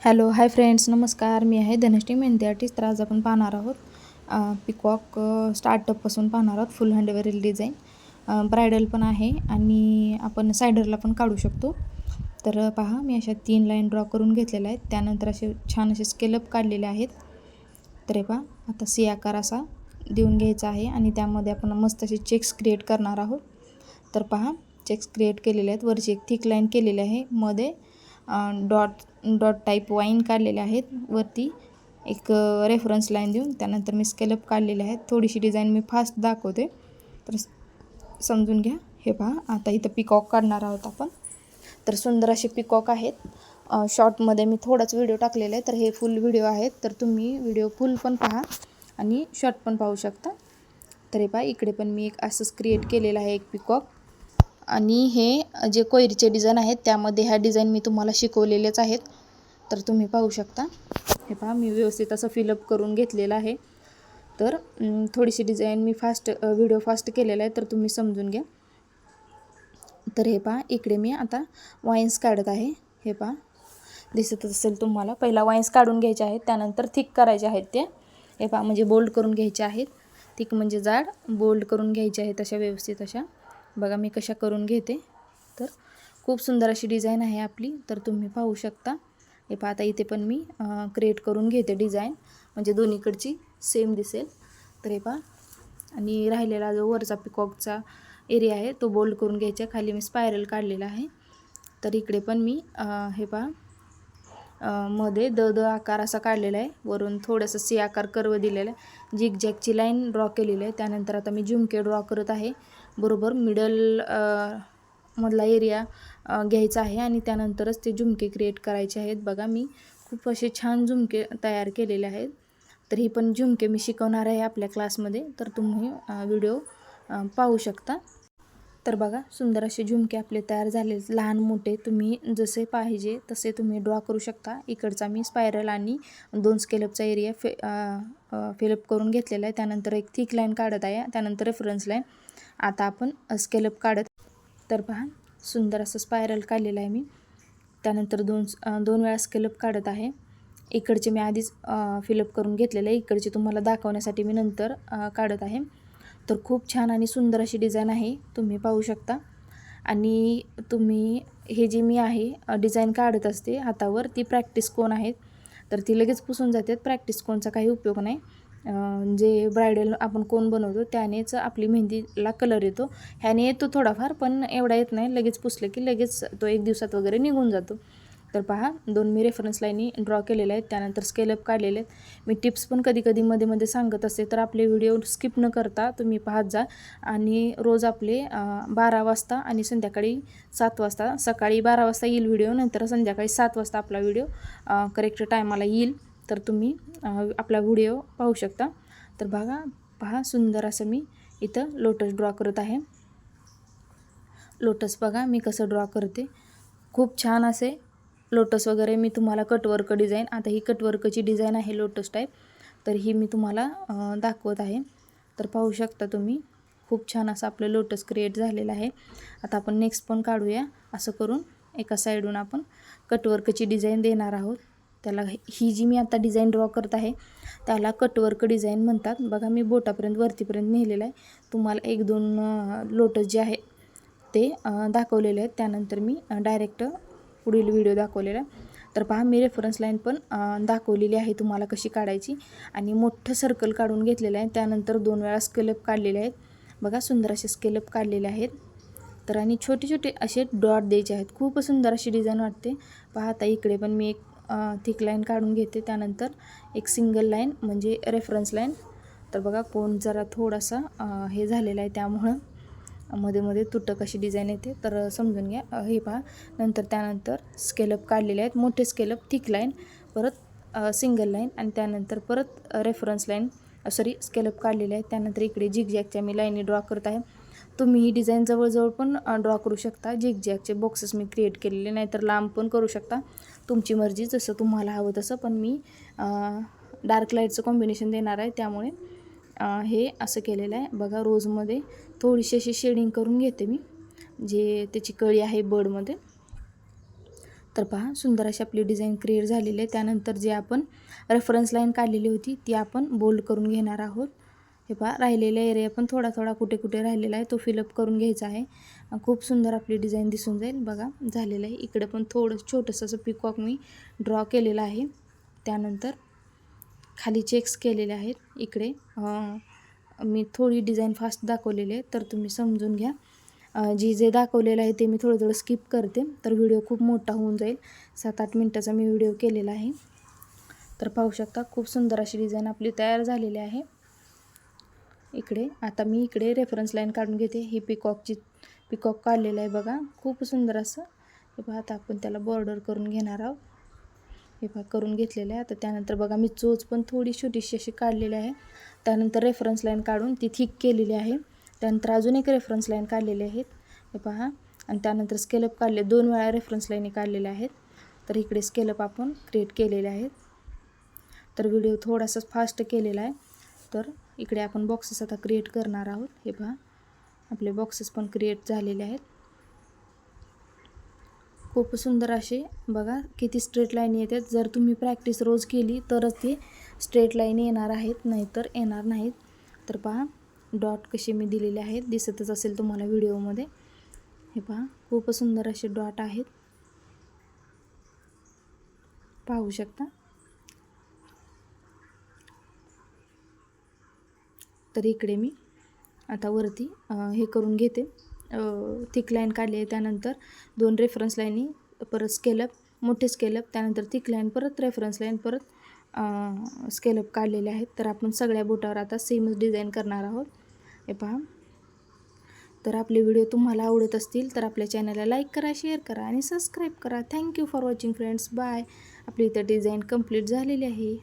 Hello hi friends, नमस्कार. मी आहे Dhanashree mehndi artist. तर आज आपण पाहणार आहोत पिकॉक स्टार्टअपपासून पाहणार आहोत फुल हँडवरील डिझाईन. ब्रायडल पण आहे आणि आपण सायडरला पण काढू शकतो. तर पहा, मी अशा 3 लाईन ड्रॉ करून घेतलेल्या आहेत. त्यानंतर असे छान असे स्केलअप काढलेले आहेत. तर हे पहा, आता सी आकार असा देऊन घ्यायचा आहे आणि त्यामध्ये आपण मस्त असे चेक्स क्रिएट करणार आहोत. तर पहा, चेक्स क्रिएट केलेले आहेत. वरची एक थिक लाईन केलेली आहे, मध्ये डॉट डॉट टाईप वाईन काढलेले आहेत. वरती एक रेफरन्स लाईन देऊन त्यानंतर मी स्केलअप काढलेले आहेत. थोडीशी डिझाईन मी फास्ट दाखवते, तर समजून घ्या. हे पहा, आता इथं पिकॉक काढणार आहोत आपण. तर सुंदर असे पिकॉक आहेत. शॉर्टमध्ये मी थोडाच व्हिडिओ टाकलेला आहे, तर हे फुल व्हिडिओ आहेत. तर तुम्ही व्हिडिओ फुल पण पहा आणि शॉर्ट पण पाहू शकता. तर हे पहा, इकडे पण मी एक असंच क्रिएट केलेलं आहे एक पिकॉक. आणि हे जे कोयरीचे डिझाईन आहेत त्यामध्ये ह्या डिझाईन मी तुम्हाला शिकवलेलेच आहेत. तर तुम्ही पाहू शकता. हे पहा, मी व्यवस्थित असं फिलअप करून घेतलेलं आहे. तर थोडीशी डिझाईन मी व्हिडिओ फास्ट केलेला आहे, तर तुम्ही समजून घ्या. तर हे पहा, इकडे मी आता वाईन्स काढत आहे. हे पहा, दिसत असेल तुम्हाला. पहिला वाईन्स काढून घ्यायचे आहेत, त्यानंतर थिक करायचे आहेत ते. हे पहा, म्हणजे बोल्ड करून घ्यायचे आहेत. थिक म्हणजे जाड, बोल्ड करून घ्यायचे आहेत अशा व्यवस्थित अशा. बघा मी कशा करून घेते. तर खूप सुंदर अशी डिझाईन आहे आपली. तर तुम्ही पाहू शकता. हे पहा, आता इथे पण मी क्रिएट करून घेते डिझाईन, म्हणजे दोन्हीकडची सेम दिसेल. तर हे पहा, आणि राहिलेला जो वरचा पिकॉकचा एरिया आहे तो बोल्ड करून घ्यायचा. खाली मी स्पायरल काढलेला आहे. तर इकडे पण मी हे पहा, मध्ये द आकार असा काढलेला आहे. वरून थोडंसं सी आकार कर्व दिलेला आहे. झिगझॅगची लाईन ड्रॉ केलेली आहे. त्यानंतर आता मी झुमके ड्रॉ करत आहे. बरोबर मिडल मधला एरिया घ्यायचा आहे आणि त्यानंतरच ते झुमके क्रिएट करायचे आहेत. बघा, मी खूप असे छान झुमके तयार केलेले आहेत. तर ही पण झुमके मी शिकवणार आहे आपल्या क्लासमध्ये. तर तुम्ही व्हिडिओ पाहू शकता. तर बघा, सुंदर असे झुमके आपले तयार झाले. लहान मोठे तुम्ही जसे पाहिजे तसे तुम्ही ड्रॉ करू शकता. इकडचा मी स्पायरल आणि 2 स्केलअपचा एरिया फिलअप करून घेतलेला आहे. त्यानंतर एक थिक लाईन काढत आहे, त्यानंतर रेफरन्स लाईन. आता आपण स्केलअप काढत. तर पहा, सुंदर असं स्पायरल काढलेलं आहे मी. त्यानंतर दोन वेळा स्केलअप काढत आहे. इकडचे मी आधीच फिलअप करून घेतलेलं आहे. इकडचे तुम्हाला दाखवण्यासाठी मी नंतर काढत आहे. तर खूप छान आणि सुंदर अशी डिझाईन आहे, तुम्ही पाहू शकता. आणि तुम्ही हे जी मी आहे डिझाईन काढत असते हातावर, ती प्रॅक्टिस कोन आहेत. तर ती लगेच पुसून जातात. प्रॅक्टिस कोनचा काही उपयोग नाही. जे ब्रायडल आपण कोन बनवतो त्यानेच आपली मेहंदीला कलर येतो. ह्याने येतो थोडाफार, पण एवढा येत नाही. लगेच पुसलं की लगेच तो 1 दिवसात वगैरे निघून जातो. तर पहा, 2 मी रेफरन्स लाईनी ड्रॉ केलेल्या आहेत. त्यानंतर स्केलअप काढलेले आहेत. मी टिप्स पण कधी कधी मध्ये सांगत असते, तर आपले व्हिडिओ स्किप न करता तुम्ही पाहत जा. आणि रोज आपले 12 वाजता आणि संध्याकाळी 7 वाजता. सकाळी 12 वाजता येईल व्हिडिओ, नंतर संध्याकाळी 7 वाजता आपला व्हिडिओ करेक्ट टायमाला येईल. तर तुम्ही आपला व्हिडिओ पाहू शकता. तर पहा, सुंदर असं मी इथं लोटस ड्रॉ करत आहे. लोटस बघा मी कसं ड्रॉ करते. खूप छान असे लोटस वगैरे मी तुम्हाला कटवर्क डिझाईन, आता ही कटवर्कची डिझाईन आहे लोटस टाईप, तर ही मी तुम्हाला दाखवत आहे. तर पाहू शकता तुम्ही, खूप छान असं आपलं लोटस क्रिएट झालेलं आहे. आता आपण नेक्स्ट पण काढूया. असं करून एका साईडून आपण कटवर्कची डिझाईन देणार आहोत. त्याला ही जी मी आता डिझाईन ड्रॉ करत आहे त्याला कटवर्क डिझाईन म्हणतात. बघा, मी बोटापर्यंत वरतीपर्यंत नेलेलं आहे. तुम्हाला 1-2 लोटस जे आहे ते दाखवलेले आहेत. त्यानंतर मी डायरेक्ट पुढील व्हिडिओ दाखवलेला आहे. तर पहा, मी रेफरन्स लाईन पण दाखवलेली आहे तुम्हाला कशी काढायची. आणि मोठं सर्कल काढून घेतलेलं आहे. त्यानंतर 2 वेळा स्केलअप काढलेले आहेत. बघा, सुंदर असे स्केलअप काढलेले आहेत. तर आणि छोटे छोटे असे डॉट द्यायचे आहेत. खूप सुंदर अशी डिझाईन वाटते. पहा, आता इकडे पण मी एक थिक लाईन काढून घेते. त्यानंतर एक सिंगल लाईन म्हणजे रेफरन्स लाईन. तर बघा, कोण जरा थोडासा हे झालेला आहे, त्यामुळं मध्ये तुटक अशी डिझाईन येते. तर समजून घ्या. हे पहा, त्यानंतर स्केलअप काढलेले आहेत. मोठे स्केलअप, थिक लाईन, परत सिंगल लाईन आणि त्यानंतर परत रेफरन्स लाईन स्केलअप काढलेले आहेत. त्यानंतर इकडे झिगझॅगच्या मी लाईनी ड्रॉ करत आहे. तुम्ही ही डिझाईन जवळजवळ पण ड्रॉ करू शकता. झिगझॅगचे बॉक्सेस मी क्रिएट केलेले, नाहीतर लांब पण करू शकता, तुमची मर्जी, जसं तुम्हाला हवं तसं. पण मी डार्क लाईटचं कॉम्बिनेशन देणार आहे, त्यामुळे हे असं केलेलं आहे. बघा, रोजमध्ये थोडीशी अशी शेडिंग करून घेते मी, जे त्याची कळी आहे बडमध्ये. तर पहा सुंदर अशी आपली डिझाईन क्रिएट झालेली आहे. त्यानंतर जे आपण रेफरन्स लाईन काढलेली होती ती आपण बोल्ड करून घेणार आहोत. हे पहा राहिलेला एरिया पण थोडा थोडा कुठे कुठे राहिलेला आहे तो फिलअप करून घ्यायचा आहे. खूप सुंदर आपली डिझाईन दिसून जाईल. बघा झालेलं आहे. इकडे पण थोडं छोटंसं असं पिकॉक मी ड्रॉ केलेलं आहे. त्यानंतर खाली चेक्स केलेले आहेत. इकडे मी थोडी डिझाईन फास्ट दाखवलेली आहे तर तुम्ही समजून घ्या. जे दाखवलेलं आहे ते मी थोडं थोडं स्किप करते तर व्हिडिओ खूप मोठा होऊन जाईल. 7-8 मिनटाचा मी व्हिडिओ केलेला आहे. तर पाहू शकता खूप सुंदर अशी डिझाईन आपली तयार झालेली आहे. इकडे आता मी इकडे रेफरन्स लाईन काढून घेते. ही पिकॉक काढलेलं आहे बघा खूप सुंदर असं. हे पहा आता आपण त्याला बॉर्डर करून घेणार आहोत. हे पहा करून घेतलेलं आहे. आता त्यानंतर बघा मी चोच पण थोडी छोटीशी अशी काढलेली आहे. त्यानंतर रेफरन्स लाईन काढून ती थिक केलेली आहे. त्यानंतर अजून एक रेफरन्स लाईन काढलेली आहेत. हे पहा आणि त्यानंतर स्केलअप काढले 2 वेळा रेफरन्स लाईनी काढलेल्या आहेत. तर इकडे स्केलअप आपण क्रिएट केलेले आहेत. तर व्हिडिओ थोडासा फास्ट केलेला आहे. तर इकडे आपण बॉक्सेस आता क्रिएट करणार आहोत. हे पहा आपले बॉक्सेस पण क्रिएट झालेले आहेत. खूप सुंदर असे बघा किती स्ट्रेट लाईन येतात. जर तुम्ही प्रॅक्टिस रोज केली तरच ते स्ट्रेट लाईन येणार आहेत, नाहीतर येणार नाहीत. तर पहा डॉट कसे मी दिलेले आहेत दिसतच असेल तुम्हाला व्हिडिओमध्ये. हे पहा खूप सुंदर असे डॉट आहेत पाहू शकता. तर इकडे मी आता वरती हे करून घेते. थिक लाईन काढली आहे. त्यानंतर 2 रेफरन्स लाईनी परत स्केलअप मोठे स्केलअप त्यानंतर थिक लाईन परत रेफरन्स लाईन परत स्केलअप काढलेले आहेत. तर आपण सगळ्या बोटावर आता सेमच डिझाईन करणार आहोत. हे पहा. तर आपले व्हिडिओ तुम्हाला आवडत असतील तर आपल्या चॅनलला लाईक करा, शेअर करा आणि सबस्क्राईब करा. Thank you for watching friends. Bye. आपली इथं डिझाईन कंप्लीट झालेली आहे.